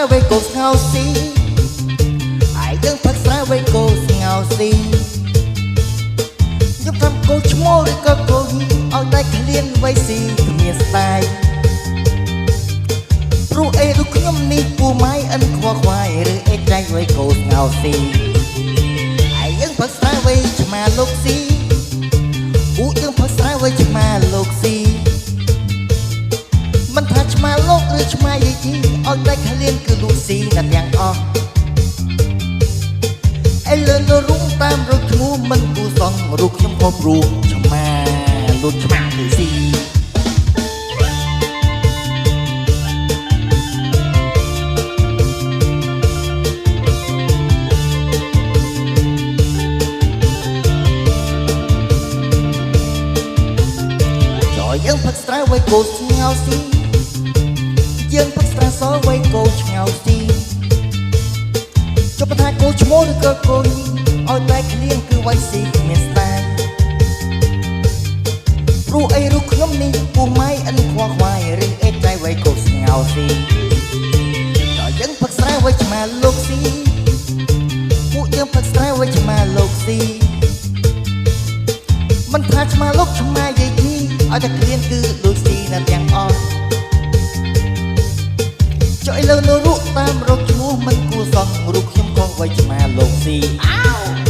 ស្រាវៃកូស្ងោស៊ីហើយយើងផឹកស្រាវៃកូស្ងោស៊ីខ្ញុំធ្វើកូឈ្មោះឬក៏កូយឲ្យតែក្លៀនវៃស៊ីគ្មានស្ដាយព្រោះអីរូបខ្ញុំនេះពូម៉ៃអិនខ្វល់ខ្វាយឬអេចៃវៃកូស្ងោស៊ីហើយយើងផឹកស្រាវៃឆ្មាលោកស៊ីពួកយើងផឹកស្រាវៃឆ្មាលោកស៊ីមិនថាឆ្មាលោកឬឆ្មាយាយជីឲ្យតែក្លៀនគឺលូស៊ីតែទាំងអស់ឥឡូវនៅរុំតាមរកឈ្មោះមិនគូសងរូបខ្ញុំគ្រប់រូបឆ្មាលូតឆ្មាគឺស៊ីយើងផឹកស្រាវៃកូស្ងោស៊ីយើងផឹកស្រាសវៃកូឆ្ងោស៊ីចុះថាកូឈ្មោះឬក៏កូនឲ្យតែក្លៀនគឺវៃស៊ីគ្មានស្ដាយព្រោះអីរូបខ្ញុំនេះពូម៉ៃអិនខ្វល់ខ្វាយឬអេចៃវៃកូស្ងោស៊ីដល់យើងផឹកស្រាវៃឆ្មាលោកស៊ីពួកយើងផឹកស្រាវៃឆ្មាលោកស៊ីមិនថាឆ្មាលោកឆ្មាយាយជីឲ្យតែក្លៀនគឺលូស៊ីនៅទាំងអស់ចុះឥឡូវនៅរូបតាមរកឈ្មោះមិនគួរសោះរូបខ្ញុំក៏វៃឆ្មាលោកស៊ីអោ